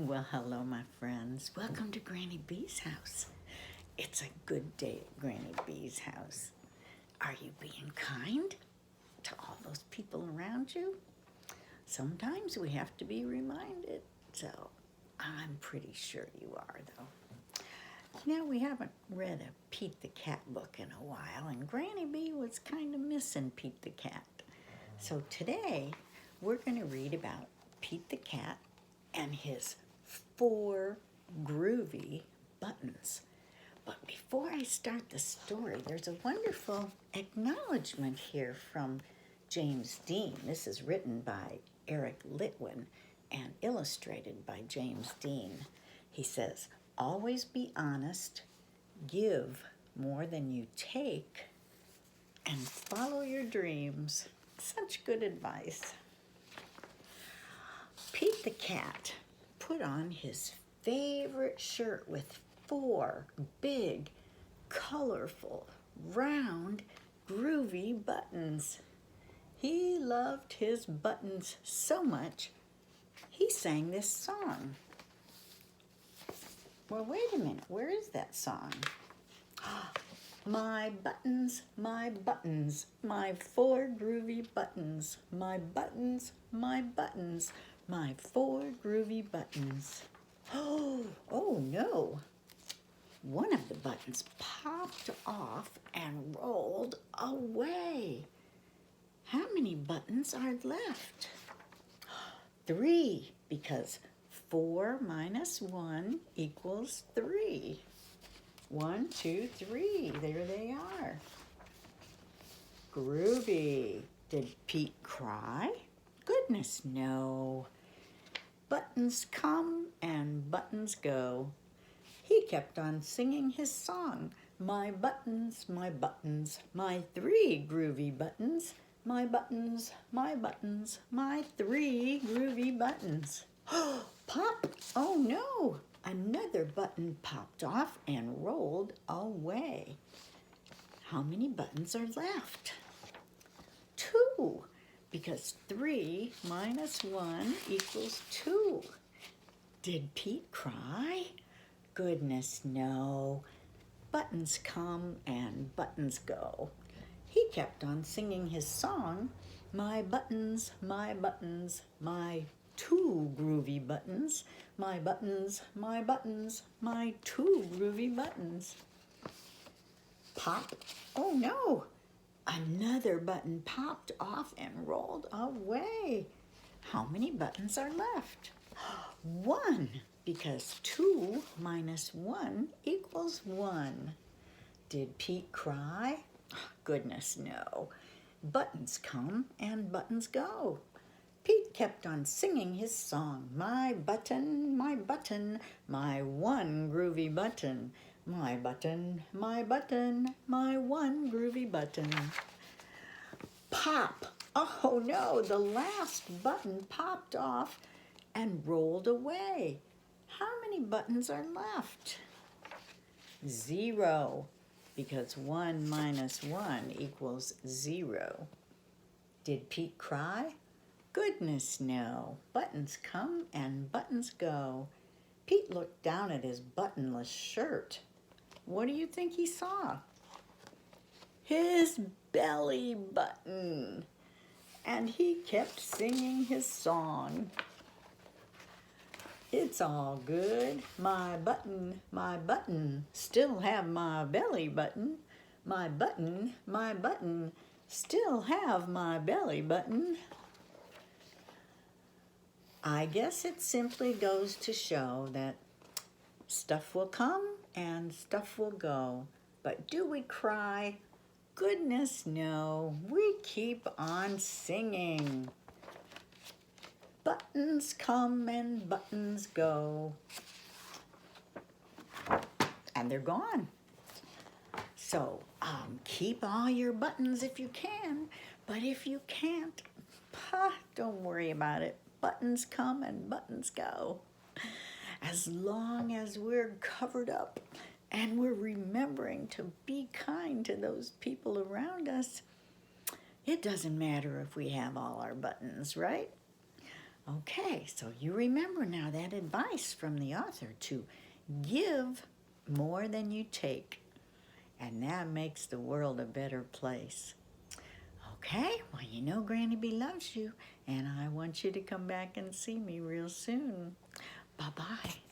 Well, hello, my friends. Welcome to Granny B's house. It's a good day at Granny B's house. Are you being kind to all those people around you? Sometimes we have to be reminded, so I'm pretty sure you are, though. You know, we haven't read a Pete the Cat book in a while, and Granny B was kind of missing Pete the Cat. So today, we're going to read about Pete the Cat and his 4 groovy buttons. But before I start the story, there's a wonderful acknowledgement here from James Dean. This is written by Eric Litwin and illustrated by James Dean. He says, always be honest, give more than you take, and follow your dreams. Such good advice. Pete the Cat put on his favorite shirt with 4 big, colorful, round, groovy buttons. He loved his buttons so much, he sang this song. Well, wait a minute, where is that song? My buttons, my 4 groovy buttons. My buttons, my 4 groovy buttons. Oh no. One of the buttons popped off and rolled away. How many buttons are left? 3, because 4 minus 1 equals 3. 1, 2, 3. There they are. Groovy. Did Pete cry? Goodness, no. Buttons come and buttons go. He kept on singing his song. My 3 groovy buttons. My 3 groovy buttons. Pop! Oh no! Another button popped off and rolled away. How many buttons are left? 2, because 3 minus 1 equals 2. Did Pete cry? Goodness, no. Buttons come and buttons go. He kept on singing his song, my 2 groovy buttons. My 2 groovy buttons. Pop! Oh no! Another button popped off and rolled away. How many buttons are left? 1, because 2 minus 1 equals 1. Did Pete cry? Goodness, no. Buttons come and buttons go. Pete kept on singing his song, my 1 groovy button. My 1 groovy button. Pop! Oh no, the last button popped off and rolled away. How many buttons are left? 0, because 1 minus 1 equals 0. Did Pete cry? Goodness, no. Buttons come and buttons go. Pete looked down at his buttonless shirt. What do you think he saw? His belly button. And he kept singing his song. It's all good. My button, still have my belly button. My button, still have my belly button. I guess it simply goes to show that stuff will come and stuff will go. But do we cry? Goodness, no. We keep on singing. Buttons come and buttons go. And they're gone. So keep all your buttons if you can. But if you can't, don't worry about it. Buttons come and buttons go. As long as we're covered up and we're remembering to be kind to those people around us, it doesn't matter if we have all our buttons, right? Okay, so you remember now that advice from the author to give more than you take, and that makes the world a better place. Okay, well, you know Granny B loves you, and I want you to come back and see me real soon. Bye-bye.